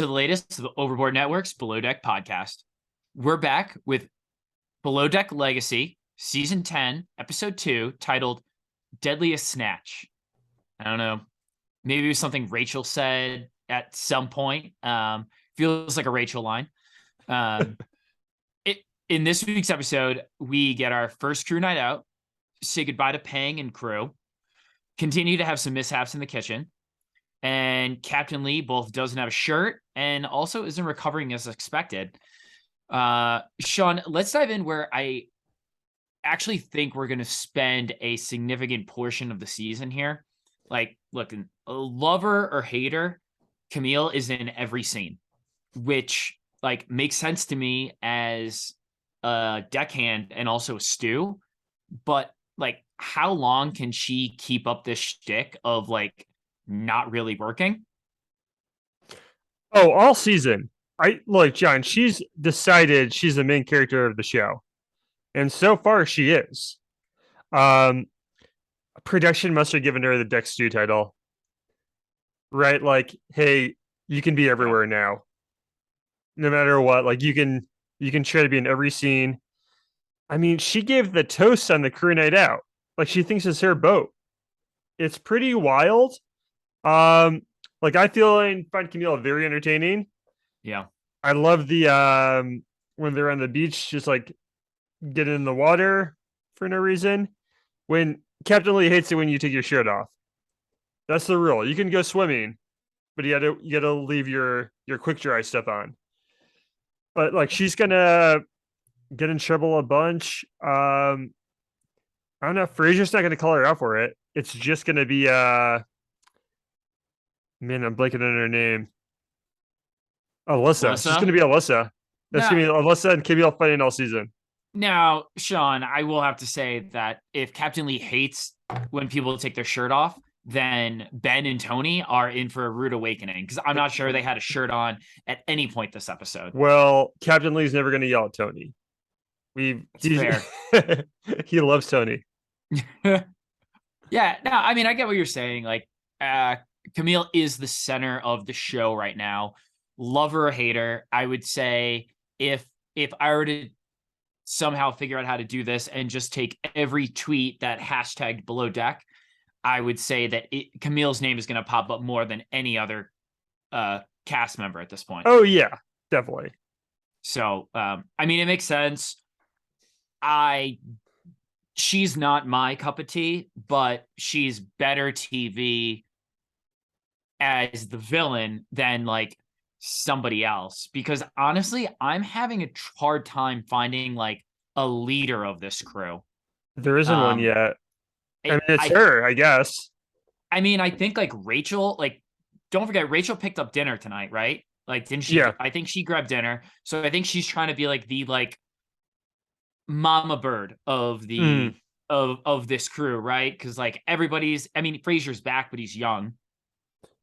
the latest of the Overboard Network's Below Deck podcast. We're back with Below Deck Legacy, Season 10, Episode 2, titled Deadliest Snatch. I don't know. Maybe it was something Rachel said at some point. Feels like a Rachel line. Um, in this week's episode, we get our first crew night out, say goodbye to Pang and crew, continue to have some mishaps in the kitchen, and Captain Lee both doesn't have a shirt and also isn't recovering as expected. Sean, let's dive in where I actually think we're going to spend a significant portion of the season here. Like, look, lover or hater, Camille is in every scene, which like makes sense to me as a deckhand and also a stew. But like, how long can she keep up this shtick of like not really working? Oh, all season. I look, John, she's decided she's the main character of the show. And so far she is. Um Production must have given her the Dex Stew title. Right? Like, hey, you can be Yeah. everywhere now. No matter what. Like you can try to be in every scene. I mean, she gave the toast on the crew night out. Like she thinks it's her boat. It's pretty wild. Um, like I find Camille very entertaining. Yeah. I love the when they're on the beach, just like getting in the water for no reason. When Captain Lee hates it when you take your shirt off. That's the rule. You can go swimming, but you gotta leave your quick dry stuff on. But like she's gonna get in trouble a bunch. I don't know. Fraser's not gonna call her out for it. It's just gonna be man, I'm blanking on her name. Alyssa. It's just Melissa? gonna be Alyssa. That's Now, gonna be Alyssa and Camille fighting all season. now, Sean, I will have to say that if Captain Lee hates when people take their shirt off, then Ben and Tony are in for a rude awakening because I'm not sure they had a shirt on at any point this episode. Well, Captain Lee's never gonna yell at Tony. It's fair. He loves Tony. Yeah, no, I mean, I get what you're saying. Like, uh, Camille is the center of the show right now. Lover or hater, I would say if I were to somehow figure out how to do this and just take every tweet that hashtagged below deck, I would say that Camille's name is going to pop up more than any other cast member at this point. Oh yeah, definitely. So, I mean, it makes sense. I She's not my cup of tea, but she's better TV as the villain than like somebody else. Because honestly, I'm having a hard time finding like a leader of this crew. There isn't one Um, yet. I I, mean, it's I, her, I guess. I mean, I think like Rachel, like, don't forget, Rachel picked up dinner tonight, right? Like, didn't she? Yeah. I think she grabbed dinner. So I think she's trying to be like the like mama bird of Mm. the of this crew, right? Because like everybody's, I mean, Fraser's back, but he's young.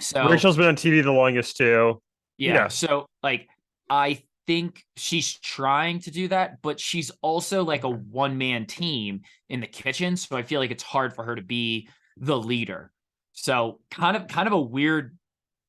So Rachel's been on TV the longest too. yeah, Yeah. so like I think she's trying to do that, but she's also like a one-man team in the kitchen. So I feel like it's hard for her to be the leader. So kind of a weird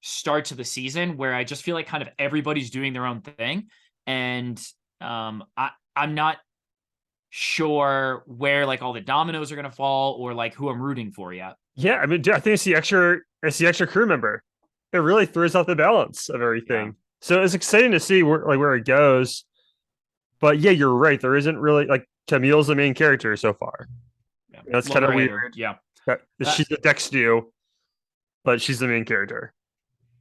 start to the season where I just feel like kind of everybody's doing their own thing. And I'm not sure where like all the dominoes are gonna fall or like who I'm rooting for yet. Yeah. I mean, I think it's the extra crew member. It really throws off the balance of Yeah. everything. So it's exciting to see where it goes. But yeah, you're right. There isn't really like Camille's the main character so far. Yeah. That's kind Lover of hater. weird. Yeah. Uh, She's the Dex Stew, but she's the main character.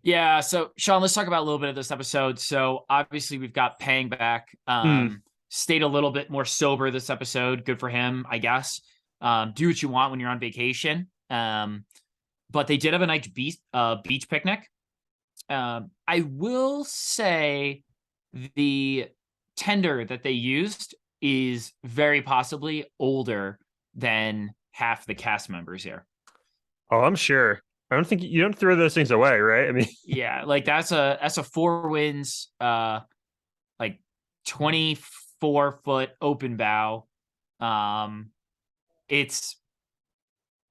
yeah. So Sean, let's talk about a little bit of this episode. So obviously we've got Pang back. Mm. Stayed a little bit more sober this episode. Good for him, I guess. Do what you want when you're on vacation. But they did have a nice beach picnic. I will say the tender that they used is very possibly older than half the cast members here. Oh, I'm sure. I don't think you don't throw those things away, right? I mean, Yeah, like that's a Four Winds like 24-foot open bow. Um it's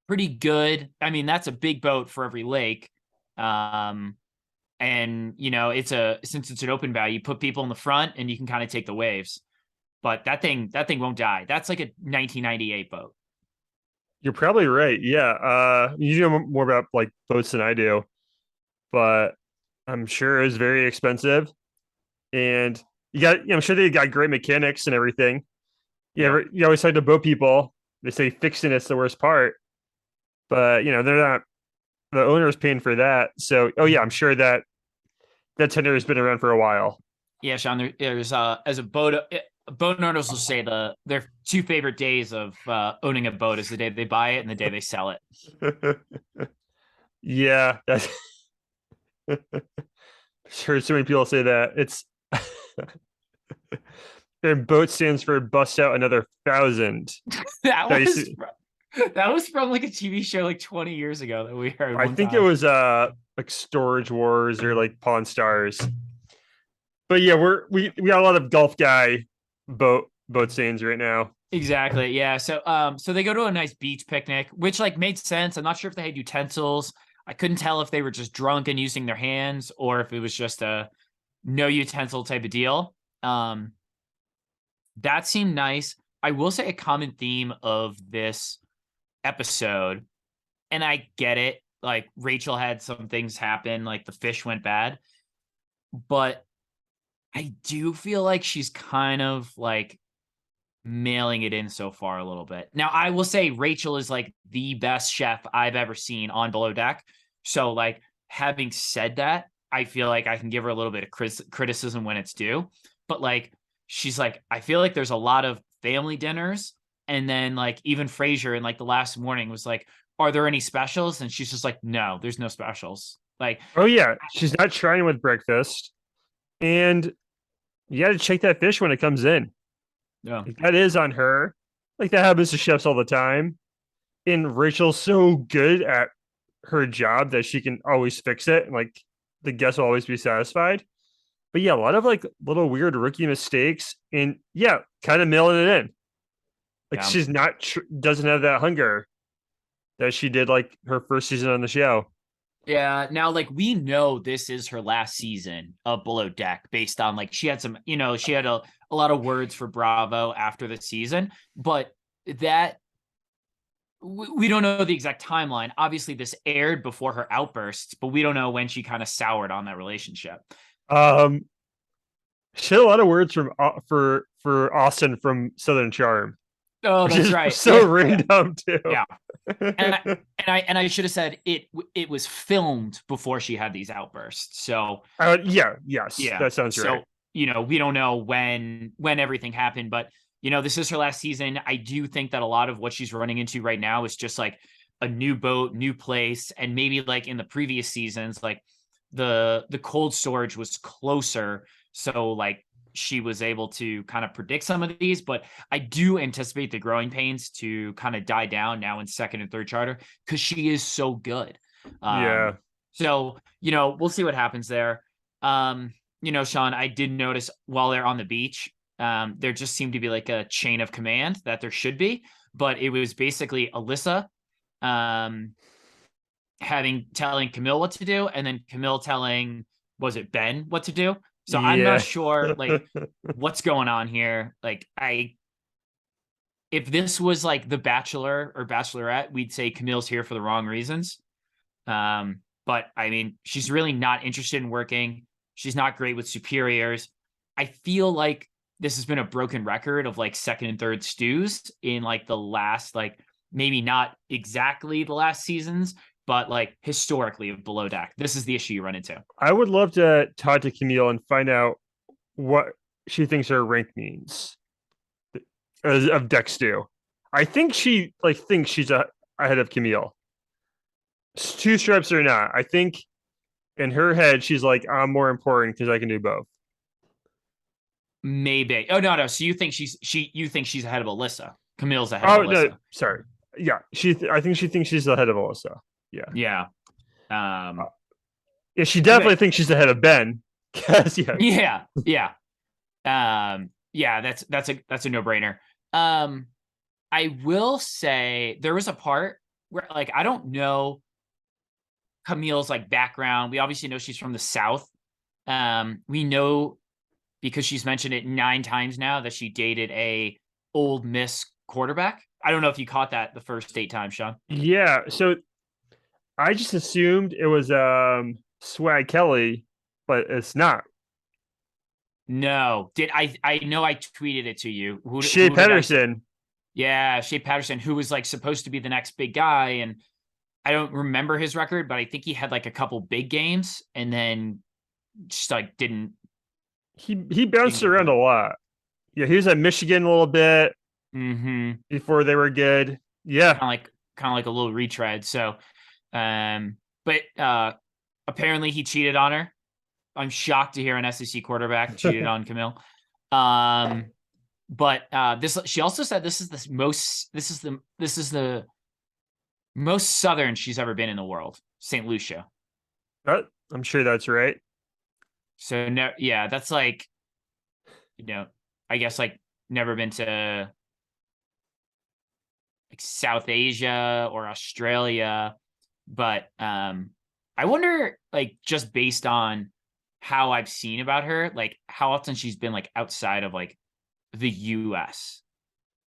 pretty good. I mean, that's a big boat for every lake. Um And since it's an open bow, you put people in the front and you can kind of take the waves. But that thing won't die. That's like a 1998 boat. You're probably right. Yeah. You know more about like boats than I do, but I'm sure it was very expensive. And I'm sure they got great mechanics and everything. Yeah. You always talk to boat people. They say fixing it's the worst part, but they're not. The owner's paying for that. So, oh yeah, I'm sure that tender has been around for a while. Yeah, Sean. There's as a boat owners will say their two favorite days of owning a boat is the day they buy it and the day they sell it. Yeah, that's sure. So many people say that it's. Their boat stands for bust out another 1,000. that I was that was from like a TV show like 20 years ago that we heard. I One think it time. was like Storage Wars or like Pawn Stars. But yeah, we got a lot of golf guy boat stands right now. Exactly. Yeah. So they go to a nice beach picnic, which like made sense. I'm not sure if they had utensils. I couldn't tell if they were just drunk and using their hands or if it was just a no utensil type of deal. That seemed nice. I will say a common theme of this episode, and I get it. Like Rachel had some things happen, like the fish went bad, but I do feel like she's kind of like mailing it in so far a little bit. Now, I will say Rachel is like the best chef I've ever seen on Below Deck. So, like, having said that, I feel like I can give her a little bit of criticism when it's due. But, like, she's like, I feel like there's a lot of family dinners. And then, like, even Frasier in like the last morning was like, are there any specials? And she's just like, no, there's no specials. Like, Oh yeah, she's not trying with breakfast, and you got to check that fish when it comes in. no. Like, that is on her. Like that happens to chefs all the time. And Rachel's so good at her job that she can always fix it, and like the guests will always be satisfied. But yeah, a lot of like little weird rookie mistakes, and yeah, kind of mailing it in. Like Yeah. she's not doesn't have that hunger that she did like her first season on the show. Yeah. Now, like, we know this is her last season of Below Deck based on like she had some, she had a lot of words for Bravo after the season, but that we don't know the exact timeline. Obviously, this aired before her outbursts, but we don't know when she kind of soured on that relationship. Um, she had a lot of words from for Austin from Southern Charm, Oh, which that's is right. so Yeah. random too. Yeah. And I should have said it was filmed before she had these outbursts. So Yes, yeah. that sounds So, right. we don't know when everything happened, but this is her last season. I do think that a lot of what she's running into right now is just like a new boat, new place, and maybe like in the previous seasons, like the cold storage was closer, so like she was able to kind of predict some of these, but I do anticipate the growing pains to kind of die down now in second and third charter because she is so good. Yeah. So, we'll see what happens there. Sean, I did notice while they're on the beach, there just seemed to be like a chain of command that there should be, but it was basically Alyssa telling Camille what to do, and then Camille telling, was it Ben what to do? So I'm not Yeah. sure like what's going on here. Like if this was like The Bachelor or Bachelorette, we'd say Camille's here for the wrong reasons. But I mean, she's really not interested in working. She's not great with superiors. I feel like this has been a broken record of like second and third stews in like the last, like maybe not exactly the last seasons, but like historically of Below Deck. This is the issue you run into. I would love to talk to Camille and find out what she thinks her rank means of Deck Stew. I think she like thinks she's ahead of Camille. Two stripes or not, I think in her head she's like, I'm more important because I can do both. Maybe. Oh no. So you think you think she's ahead of Alyssa? Camille's ahead Oh of Alyssa. no, sorry. Yeah, I think she thinks she's ahead of Alyssa. Yeah. Yeah. Yeah, she definitely okay. thinks she's ahead of Ben. Yeah. Yeah, that's a no-brainer. I will say there was a part where like I don't know Camille's like background. We obviously know she's from the South. We know because she's mentioned it 9 times now that she dated a Old Miss quarterback. I don't know if you caught that the first 8 times, Sean. Yeah. So I just assumed it was Swag Kelly, but it's not. No, did I know I tweeted it to you. Shea who did I say? Patterson. Yeah, Shea Patterson, who was like supposed to be the next big guy, and I don't remember his record, but I think he had like a couple big games and then just like He bounced get around going. a lot. Yeah, he was at Michigan a little bit Mm-hmm. before they were good. Yeah. Kind of like a little retread. So, but apparently he cheated on her. I'm shocked to hear an SEC quarterback cheated on Camille. But this she also said this is the most southern she's ever been in the world, St. Lucia. I'm sure that's right. So no, yeah, that's like, I guess like never been to like South Asia or Australia, but I wonder like just based on how I've seen about her, like how often she's been like outside of like the US.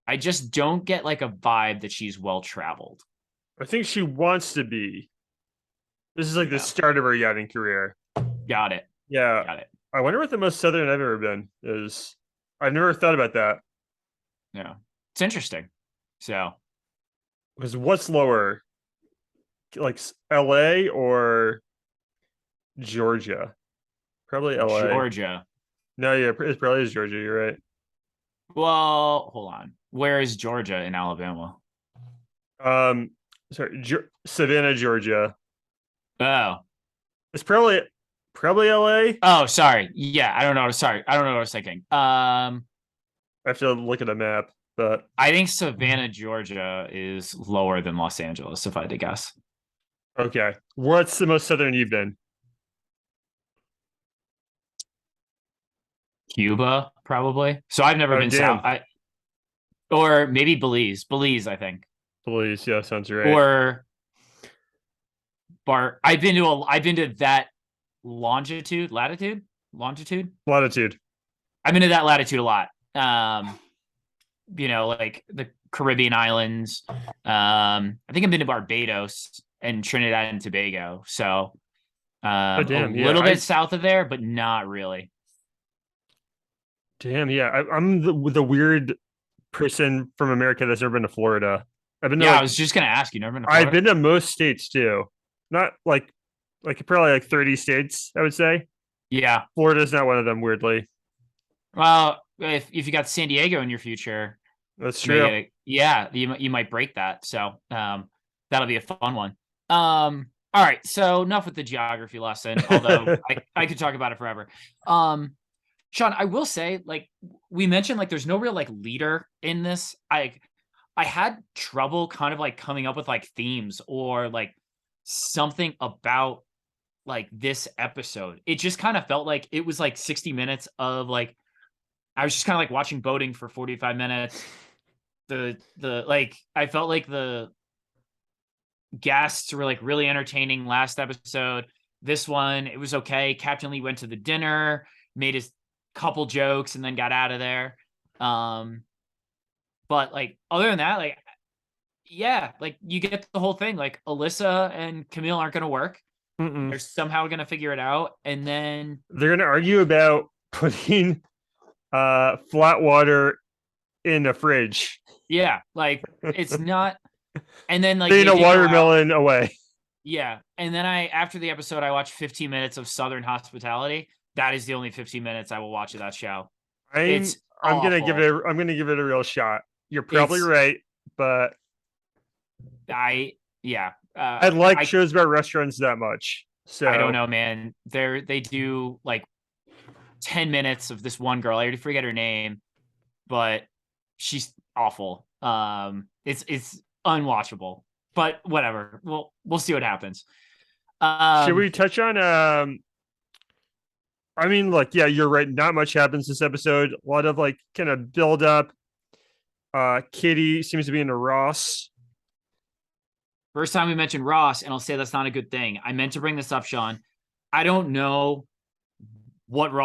I just don't get like a vibe that she's well traveled. I think she wants to be. This is like the Yeah. start of her yachting career. Got it. Yeah. Got it. I wonder what the most southern I've ever been is. I've never thought about that. Yeah. It's interesting. So Because what's lower? Like LA or Georgia? Probably LA. Georgia. No, yeah, it probably is Georgia. You're right. Well, hold on. Where is Georgia in Alabama? Um, sorry, Savannah, Georgia. Oh. It's probably LA. Oh, sorry. Yeah, I don't know. Sorry. I don't know what I was thinking. I have to look at a map, but I think Savannah, Georgia is lower than Los Angeles, if I had to guess. okay. What's the most southern you've been? Cuba, probably. So I've never Oh, been damn. south. Or maybe Belize. Belize, I think. Please, yeah, sounds right. Or I've been to that longitude. Latitude. I've been to that latitude a lot. Like the Caribbean islands. I think I've been to Barbados and Trinidad and Tobago. So Oh, damn. a Yeah, little bit south of there, but not really. damn. Yeah, I'm the weird person from America that's never been to Florida. I've been to Yeah, I like was just gonna ask you. Never been to I've Florida? been to most states too. Not like probably like 30 states, I would say. Yeah. Florida's not one of them, weirdly. Well, if you got San Diego in your future, That's true. you might break that. So that'll be a fun one. All right, so enough with the geography lesson, although I could talk about it forever. Sean, I will say, like we mentioned, like there's no real like leader in this. I had trouble kind of like coming up with like themes or like something about like this episode. It just kind of felt like it was like 60 minutes of like I was just kind of like watching boating for 45 minutes. The like I felt like the guests were like really entertaining last episode. This one, it was okay. Captain Lee went to the dinner, made his couple jokes, and then got out of there. But like other than that, like yeah, like you get the whole thing. Like Alyssa and Camille aren't gonna work. Mm-mm. They're somehow gonna figure it out, and then They're gonna argue about putting flat water in a fridge. yeah, like it's not. And then like Throwing they a did go out. watermelon away. Yeah, and then after the episode I watched 15 minutes of Southern Hospitality. That is the only 15 minutes I will watch of that show. It's I'm gonna give awful. it. I'm gonna give it a real shot. You're probably It's- right, but Yeah. I like shows about restaurants that much. So I don't know, man. They do like 10 minutes of this one girl. I already forget her name, but she's awful. It's unwatchable. But whatever. We'll see what happens. Should we touch on I mean, look, yeah, you're right. Not much happens this episode. A lot of like kind of build up. Kitty seems to be into Ross. First time we mentioned Ross, and I'll say that's not a good thing. I meant to bring this up, Sean. I don't know what Ross